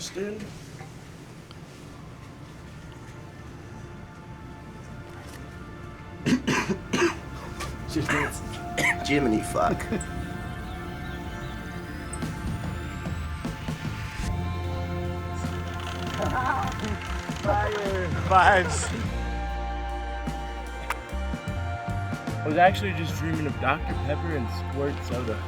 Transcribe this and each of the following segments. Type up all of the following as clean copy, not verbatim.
Everesting. Jiminy fuck. Vibes. I was actually just dreaming of Dr. Pepper and squirt soda.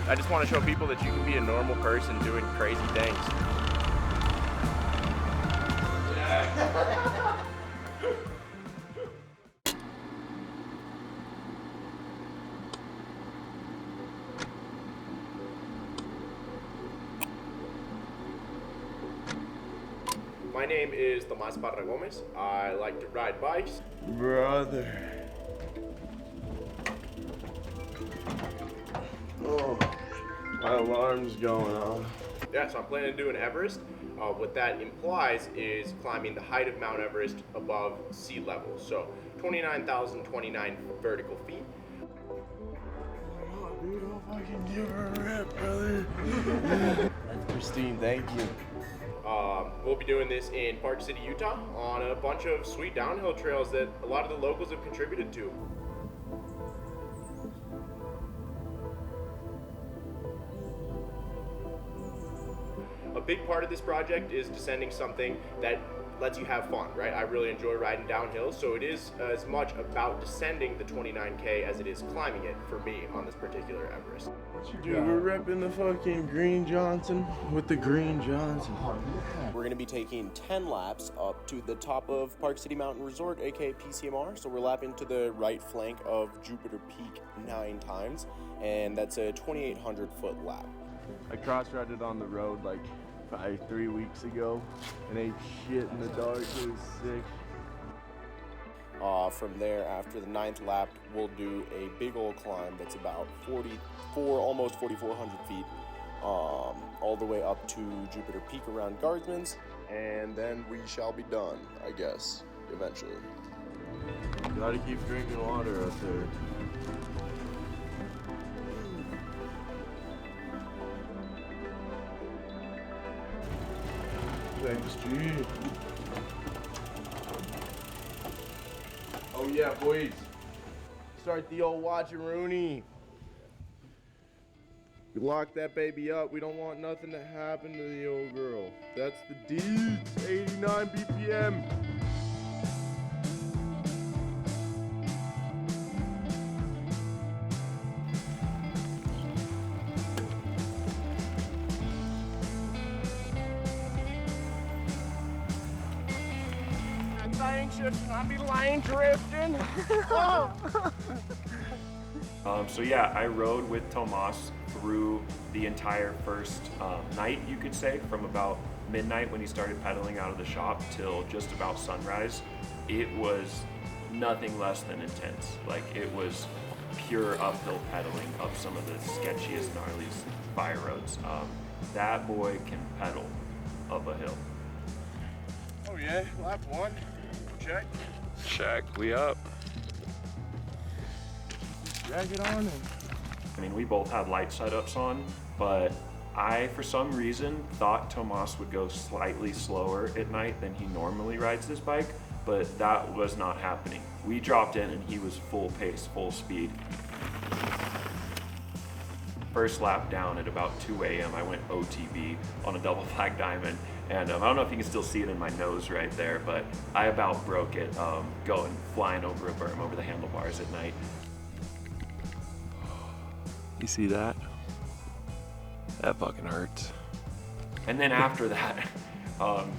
I just want to show people that you can be a normal person doing crazy things. My name is Tomas Parra Gomez. I like to ride bikes. Brother. Oh, my alarm's going off. Yeah, so I'm planning to do an Everest. What that implies is climbing the height of Mount Everest above sea level. So 29,029 vertical feet. Oh, dude, I'll fucking give her a rip, brother. That's pristine, thank you. We'll be doing this in Park City, Utah, on a bunch of sweet downhill trails that a lot of the locals have contributed to. A big part of this project is descending something that lets you have fun, right? I really enjoy riding downhill, so it is as much about descending the 29K as it is climbing it for me on this particular Everest. Dude, we're repping the fucking Green Johnson with the Green Johnson. We're going to be taking 10 laps up to the top of Park City Mountain Resort, aka PCMR. So we're lapping to the right flank of Jupiter Peak 9 times, and that's a 2,800 foot lap. I cross-rided on the road like probably 3 weeks ago and ate shit in the dark. It was sick. From there, after the 9th lap, we'll do a big old climb that's about 44, almost 4,400 feet, all the way up to Jupiter Peak around Guardsman's, and then we shall be done, I guess, eventually. You gotta keep drinking water out there. Thanks, G. Oh yeah, boys. Start the old watch-a-rooney. We lock that baby up. We don't want nothing to happen to the old girl. That's the deeds. 89 BPM. I be line drifting. So yeah, I rode with Tomas through the entire first night, you could say, from about midnight when he started pedaling out of the shop till just about sunrise. It was nothing less than intense. Like, it was pure uphill pedaling up some of the sketchiest, gnarliest fire roads. That boy can pedal up a hill. Oh yeah, lap 1. Check. Check, we up. Drag it on. I mean, we both had light setups on, but I, for some reason, thought Tomas would go slightly slower at night than he normally rides this bike, but that was not happening. We dropped in and he was full pace, full speed. First lap down at about 2 a.m., I went OTB on a double flag diamond, and I don't know if you can still see it in my nose right there, but I about broke it going flying over a berm over the handlebars at night. You see that? That fucking hurts. And then after that,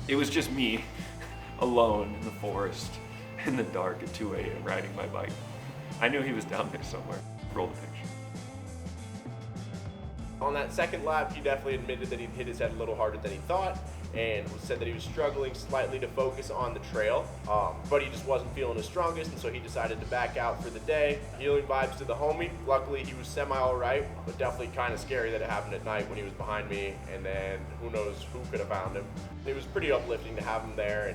it was just me alone in the forest in the dark at 2 a.m. riding my bike. I knew he was down there somewhere. Roll the picture. On that second lap, he definitely admitted that he'd hit his head a little harder than he thought, and said that he was struggling slightly to focus on the trail, but he just wasn't feeling his strongest, and so he decided to back out for the day. Healing vibes to the homie. Luckily, he was semi all right, but definitely kind of scary that it happened at night when he was behind me, and then who knows who could have found him. It was pretty uplifting to have him there,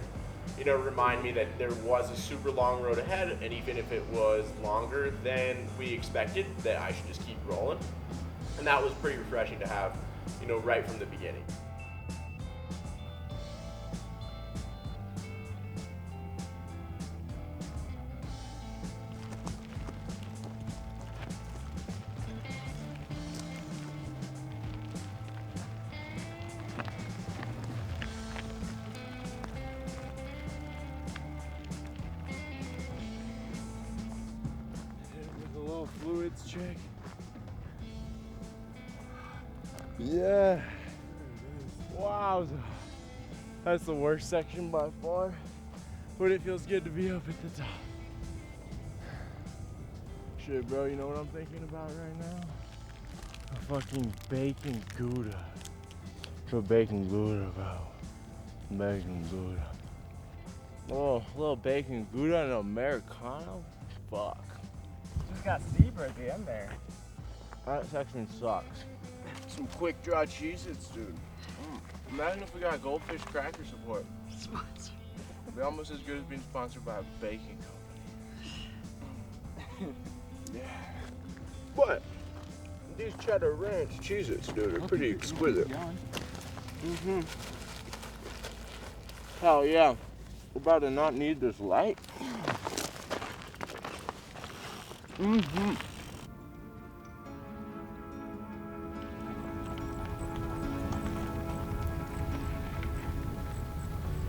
and remind me that there was a super long road ahead, and even if it was longer than we expected, that I should just keep rolling. And that was pretty refreshing to have right from the beginning. With a little fluids check. Yeah. Wow. That's the worst section by far. But it feels good to be up at the top. Shit, bro, you know what I'm thinking about right now? A fucking bacon Gouda. What bacon Gouda, bro? Bacon Gouda. Oh, a little bacon Gouda and an Americano? Fuck. Just got steeper at the end there. That section sucks. Some quick draw Cheez-Its, dude. Imagine if we got Goldfish Cracker support. It'd be almost as good as being sponsored by a baking company. Yeah. But these cheddar ranch Cheez-Its, dude, are pretty exquisite. Mm-hmm. Hell yeah. We're about to not need this light. Mm-hmm.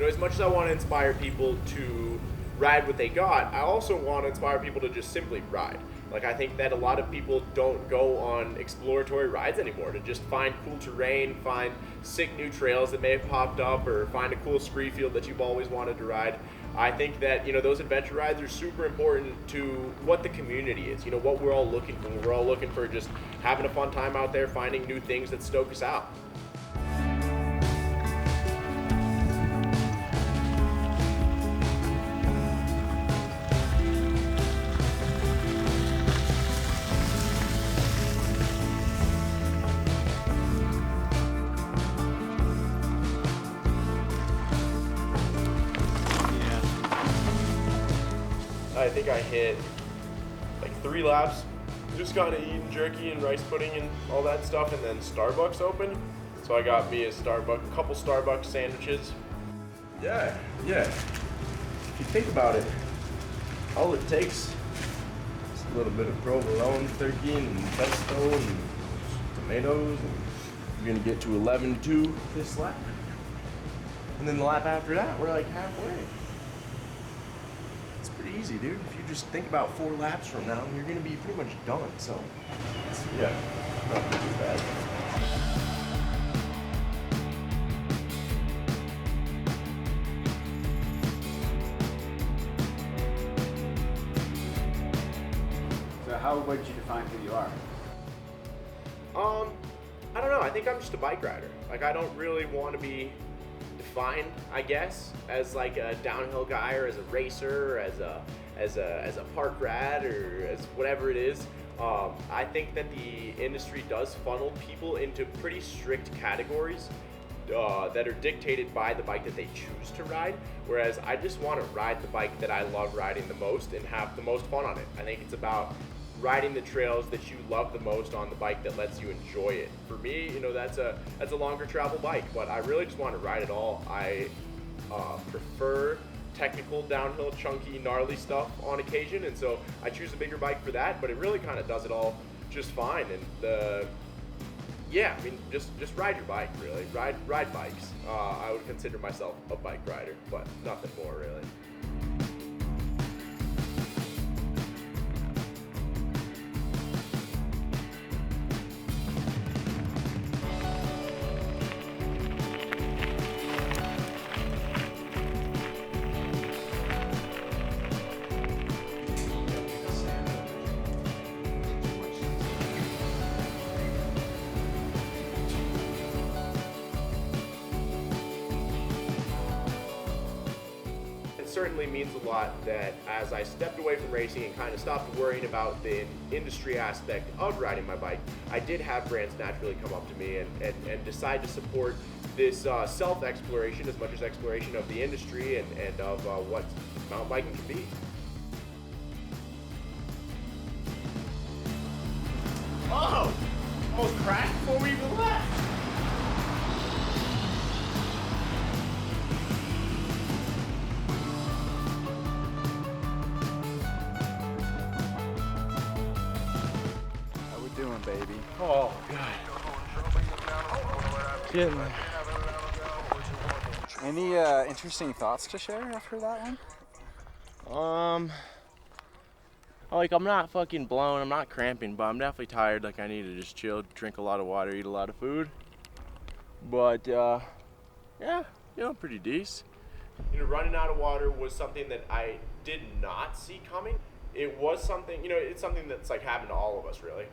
As much as I want to inspire people to ride what they got, I also want to inspire people to just simply ride. Like, I think that a lot of people don't go on exploratory rides anymore to just find cool terrain, find sick new trails that may have popped up, or find a cool scree field that you've always wanted to ride. I think that, those adventure rides are super important to what the community is, what we're all looking for. We're all looking for just having a fun time out there, finding new things that stoke us out. I think I hit like 3 laps, just kind of eating jerky and rice pudding and all that stuff, and then Starbucks opened. So I got me a couple Starbucks sandwiches. Yeah. If you think about it, all it takes is a little bit of provolone, turkey, and pesto, and tomatoes, and you're gonna get to 11.2 this lap. And then the lap after that, we're like halfway. It's pretty easy, dude. If you just think about 4 laps from now, you're gonna be pretty much done. So, yeah, not too bad. So how would you define who you are? I don't know. I think I'm just a bike rider. Like, I don't really want to be defined, I guess, as like a downhill guy, or as a racer, or as a park rat, or as whatever it is. I think that the industry does funnel people into pretty strict categories that are dictated by the bike that they choose to ride, whereas I just want to ride the bike that I love riding the most and have the most fun on it. I think it's about riding the trails that you love the most on the bike that lets you enjoy it. For me, that's a longer travel bike, but I really just want to ride it all. I prefer technical, downhill, chunky, gnarly stuff on occasion, and so I choose a bigger bike for that, but it really kind of does it all just fine. And just ride your bike, really. Ride bikes. I would consider myself a bike rider, but nothing more, really. Certainly means a lot that as I stepped away from racing and kind of stopped worrying about the industry aspect of riding my bike, I did have brands naturally come up to me and decide to support this self-exploration as much as exploration of the industry and of what mountain biking can be. Oh! Almost crashed before we even left! Oh, God. Getting there. Any interesting thoughts to share after that one? Like, I'm not fucking blown, I'm not cramping, but I'm definitely tired. Like, I need to just chill, drink a lot of water, eat a lot of food. But, yeah, pretty decent. Running out of water was something that I did not see coming. It was something, it's something that's like happened to all of us, really.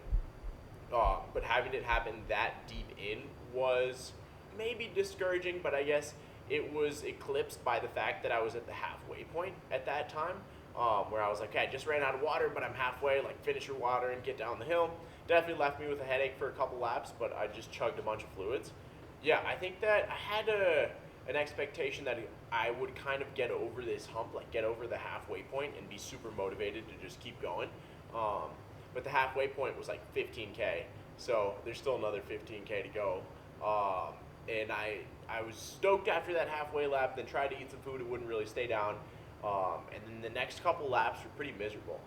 But having it happen that deep in was maybe discouraging, but I guess it was eclipsed by the fact that I was at the halfway point at that time, where I was like, okay, I just ran out of water, but I'm halfway, like finish your water and get down the hill. Definitely left me with a headache for a couple laps, but I just chugged a bunch of fluids. Yeah, I think that I had an expectation that I would kind of get over this hump, like get over the halfway point and be super motivated to just keep going. But the halfway point was like 15K, so there's still another 15K to go. And I was stoked after that halfway lap, then tried to eat some food, it wouldn't really stay down. And then the next couple laps were pretty miserable.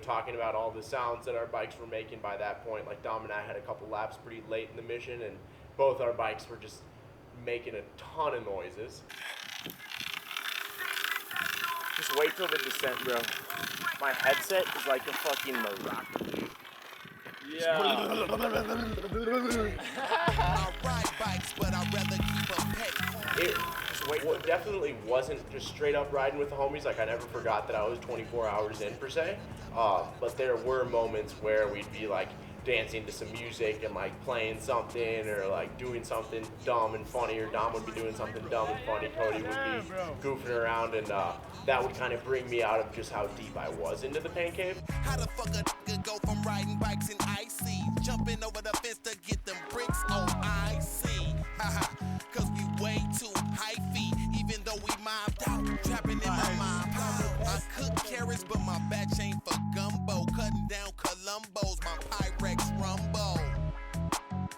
Talking about all the sounds that our bikes were making by that point. Like Dom and I had a couple laps pretty late in the mission, and both our bikes were just making a ton of noises. Just wait till the descent, bro. My headset is like a fucking Moroccan. Yeah. It definitely wasn't just straight up riding with the homies. Like, I never forgot that I was 24 hours in, per se. But there were moments where we'd be like dancing to some music and like playing something or like doing something dumb and funny, or Dom would be doing something dumb and funny, Cody would be goofing around, and that would kind of bring me out of just how deep I was into the pain cave. How the fuck a nigga go from riding bikes in icy, jumping over the fence to get them bricks on icy? Haha, cause we way too high feet, even though we mobbed out, trapping in my mob. I cook carrots, but my batch ain't for gumbo, cutting down Columbos, my Pyrex rumbo.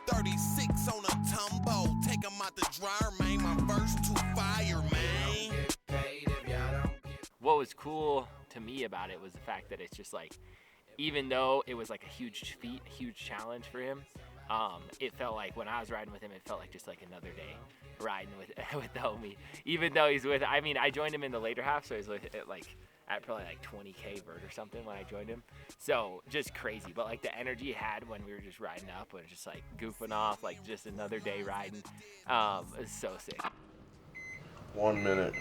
36 on a tumbo, take 'em out the dryer, man, my first two fire, man. What was cool to me about it was the fact that it's just like, even though it was like a huge feat, a huge challenge for him, it felt like when I was riding with him, it felt like just like another day riding with the homie. Even though he's with, I mean, I joined him in the later half, so he's with like at probably like 20K vert or something when I joined him. So just crazy, but like the energy he had when we were just riding up and just like goofing off, like just another day riding, it's so sick. 1 minute.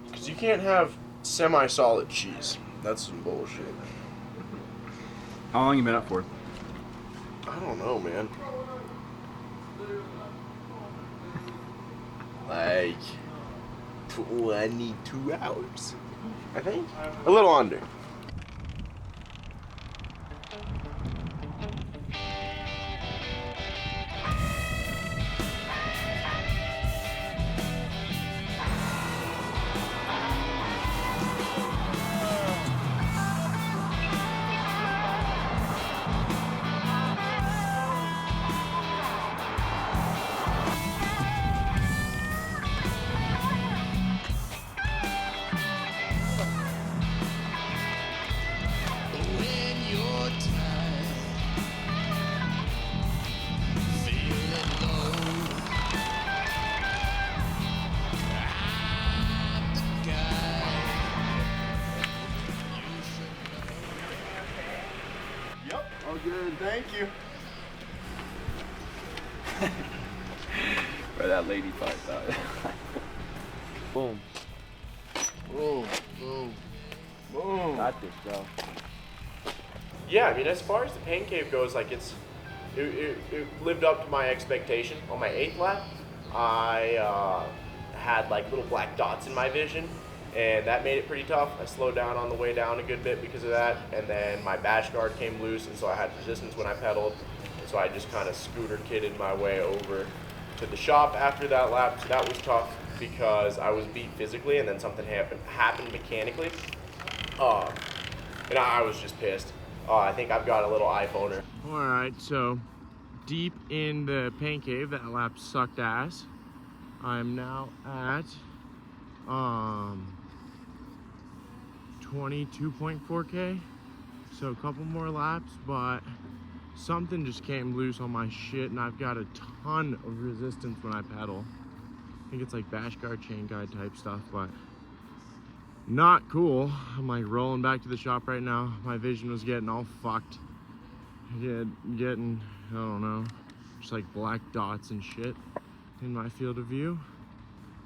Because you can't have semi-solid cheese. That's some bullshit. How long you been up for? I don't know, man. Like 22 hours, I think. A little under. Good, thank you. Where that lady probably thought. Boom. Boom. Boom. Boom. Got this, bro. Yeah, I mean, as far as the pain cave goes, like it lived up to my expectation. On my 8th lap, I had like little black dots in my vision, and that made it pretty tough. I slowed down on the way down a good bit because of that, and then my bash guard came loose, and so I had resistance when I pedaled, and so I just kind of scooter kidded my way over to the shop after that lap. So that was tough because I was beat physically, and then something happened mechanically, and I was just pissed. I think I've got a little iPhoner. All right, so deep in the pain cave, that lap sucked ass. I'm now at 22.4K, so a couple more laps, but something just came loose on my shit, and I've got a ton of resistance when I pedal. I think it's like bash guard, chain guide type stuff, but not cool. I'm like rolling back to the shop right now. My vision was getting all fucked. Getting, I don't know, just like black dots and shit in my field of view.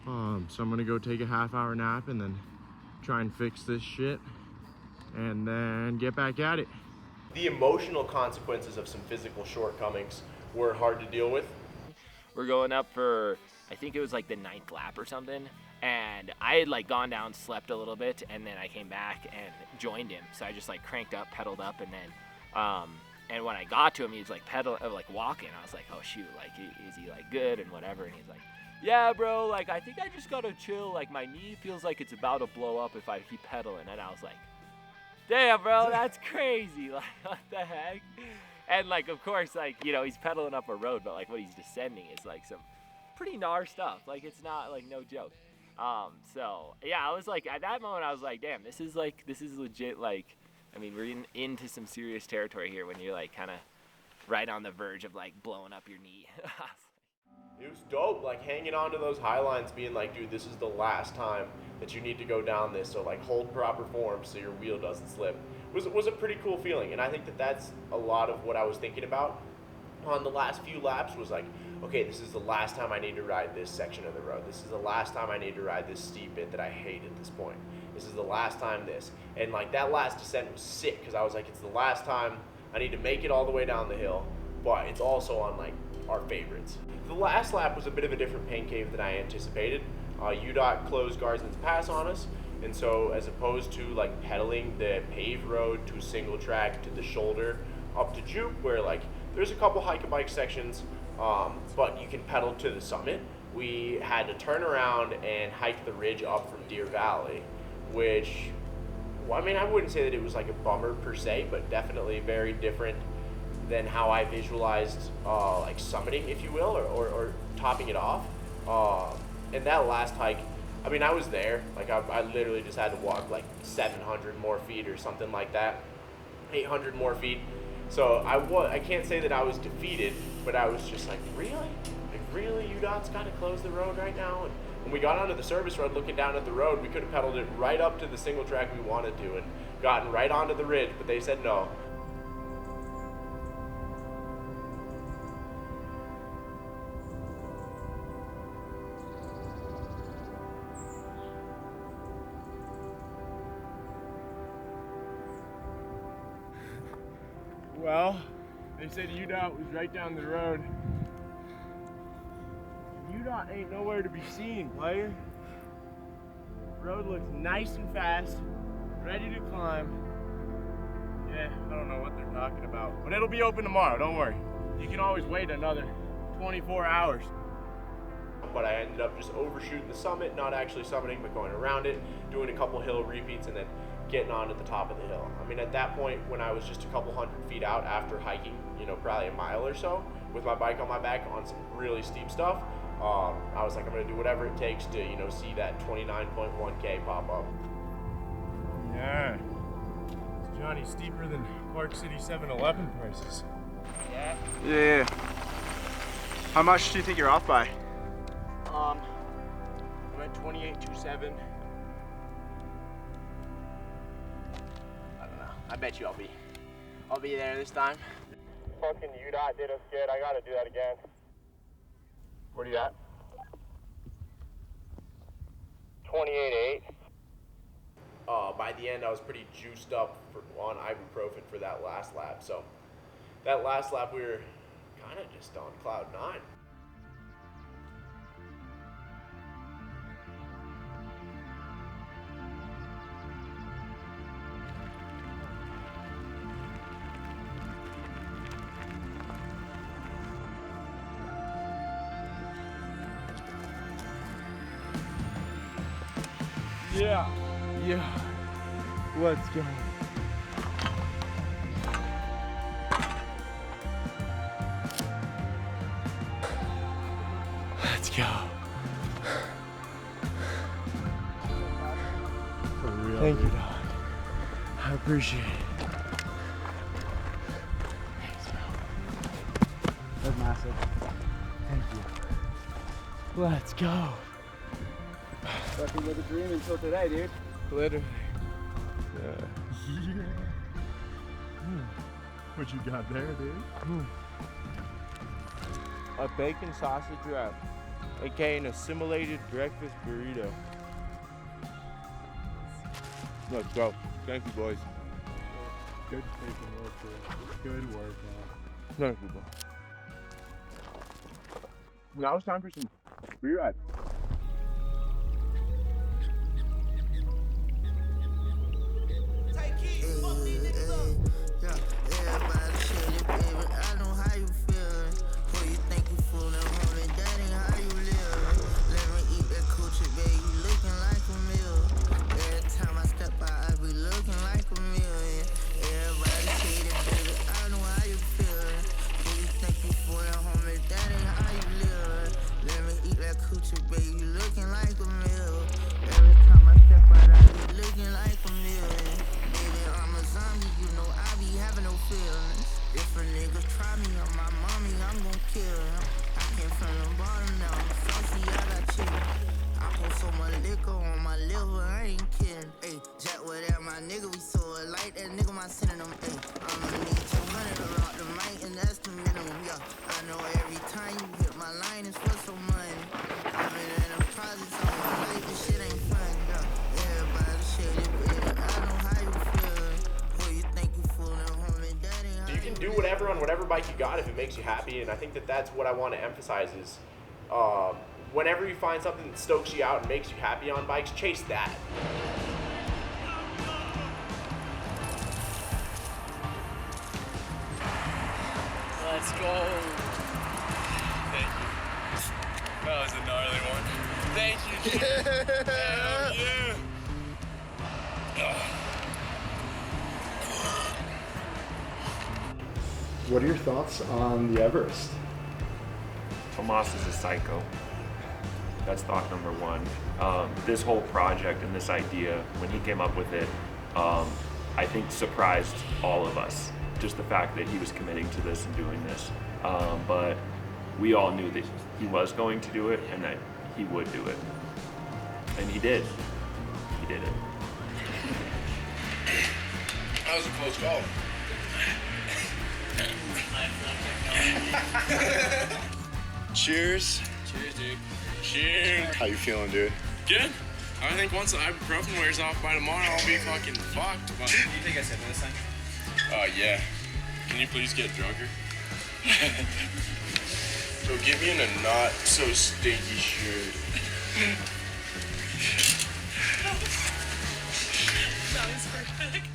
So I'm gonna go take a half-hour nap and then try and fix this shit and then get back at it. The emotional consequences of some physical shortcomings were hard to deal with. We're going up for, I think it was like the 9th lap or something. And I had like gone down, slept a little bit, and then I came back and joined him. So I just like cranked up, pedaled up, and then, and when I got to him, he was like walking. I was like, oh shoot, like is he like good and whatever? And he's like, yeah, bro, like I think I just gotta chill. Like my knee feels like it's about to blow up if I keep pedaling. And I was like, damn, bro, that's crazy. Like what the heck? And like of course, like you know, he's pedaling up a road, but like what he's descending is like some pretty gnar stuff. Like it's not like no joke. So yeah, I was like, at that moment I was like, damn, this is legit. Like, I mean, we're into some serious territory here when you're like kind of right on the verge of like blowing up your knee. It was dope, like hanging on to those high lines, being like, dude, this is the last time that you need to go down this, so like hold proper form so your wheel doesn't slip. It was a pretty cool feeling, and I think that that's a lot of what I was thinking about on the last few laps was like, okay, this is the last time I need to ride this section of the road. This is the last time I need to ride this steep bit that I hate at this point. This is the last time this. And like that last descent was sick because I was like, it's the last time I need to make it all the way down the hill, but it's also on like our favorites. The last lap was a bit of a different pain cave than I anticipated. UDOT closed Guardsman's Pass on us, and so as opposed to like pedaling the paved road to single track to the shoulder up to Juke, where like there's a couple hike and bike sections, but you can pedal to the summit. We had to turn around and hike the ridge up from Deer Valley, which, well, I mean, I wouldn't say that it was like a bummer per se, but definitely very different than how I visualized like summiting, if you will, or topping it off. And that last hike, I mean, I was there. Like I literally just had to walk like 700 more feet or something like that, 800 more feet. So I can't say that I was defeated, but I was just like, really? Like really, UDOT's kind of closed the road right now? And when we got onto the service road looking down at the road, we could have pedaled it right up to the single track we wanted to and gotten right onto the ridge, but they said no. Well, they said UDOT was right down the road. UDOT ain't nowhere to be seen, player. Road looks nice and fast, ready to climb. Yeah, I don't know what they're talking about, but it'll be open tomorrow, don't worry. You can always wait another 24 hours. But I ended up just overshooting the summit, not actually summiting, but going around it, doing a couple hill repeats, and then getting on at the top of the hill. I mean, at that point, when I was just a couple hundred feet out after hiking, you know, probably a mile or so, with my bike on my back on some really steep stuff, I was like, I'm gonna do whatever it takes to, you know, see that 29.1K pop up. Yeah. It's Johnny steeper than Park City 7-Eleven prices. Yeah. How much do you think you're off by? I'm at 28.27. I don't know. I bet you I'll be there this time. Fucking UDOT did us good. I gotta do that again. Where are you at? 28.8. By the end, I was pretty juiced up on ibuprofen for that last lap. So that last lap, we were kind of just on cloud 9. Yeah. Let's go. Let's go. For real. Thank you, dog. I appreciate it. Thanks, bro. Let's go. Fucking with a dream until today, dude. Literally. Yeah. What you got there, dude? A bacon sausage wrap, aka an assimilated breakfast burrito. Let's go. Thank you, boys. Good taking work, dude. Good workout. Thank you, boys. Now it's time for some free ride. Do whatever on whatever bike you got if it makes you happy, and I think that that's what I want to emphasize is whenever you find something that stokes you out and makes you happy on bikes, chase that. Let's go. Thank you. That was a gnarly one. Thank you, dude. Hell yeah. What are your thoughts on the Everest? Tomas is a psycho. That's thought number one. This whole project and this idea, when he came up with it, I think surprised all of us. Just the fact that he was committing to this and doing this. But we all knew that he was going to do it and that he would do it. And he did. He did it. That was a close call. Cheers. Cheers, dude. Cheers. How you feeling, dude? Good. I think once the ibuprofen wears off by tomorrow, I'll be fucking fucked. But... Do you think I said this thing? Yeah. Can you please get drunker? So get me in a not so stinky shirt. That was perfect.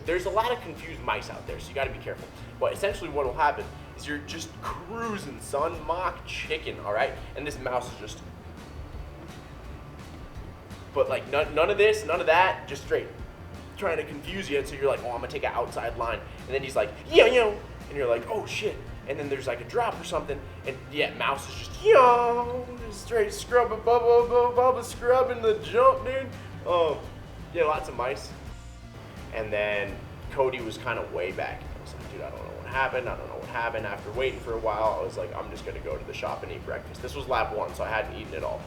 There's a lot of confused mice out there, so you gotta be careful. But essentially what will happen is you're just cruising, son, mock chicken, all right? And this mouse is just, but like none of this, none of that, just straight trying to confuse you. And so you're like, oh, I'm gonna take an outside line. And then he's like, yo, and you're like, oh shit. And then there's like a drop or something, and yeah, mouse is just, yo, just straight scrubbing, bubba, scrubbing the jump, dude. Yeah, lots of mice. And then Cody was kind of way back. I was like, dude, I don't know what happened. After waiting for a while, I was like, I'm just gonna go to the shop and eat breakfast. This was lap 1, so I hadn't eaten it all.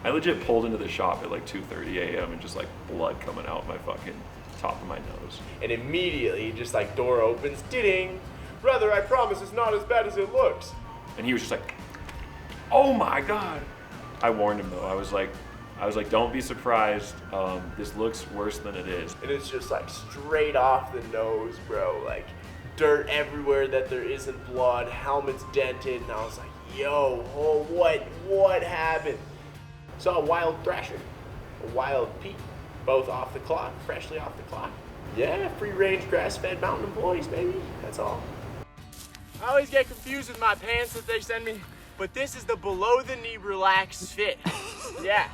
I legit pulled into the shop at like 2:30 a.m. and just like blood coming out my fucking top of my nose. And immediately, just like door opens, ding. Brother, I promise it's not as bad as it looks. And he was just like, oh my God. I warned him though. I was like, don't be surprised. This looks worse than it is. And it's just like straight off the nose, bro. Like dirt everywhere that there isn't blood, helmet's dented. And I was like, yo, oh, what happened? Saw a wild thrasher, a wild Pete, both off the clock, freshly off the clock. Yeah, free range grass-fed mountain employees, baby, that's all. I always get confused with my pants that they send me, but this is the below the knee relaxed fit. Yeah.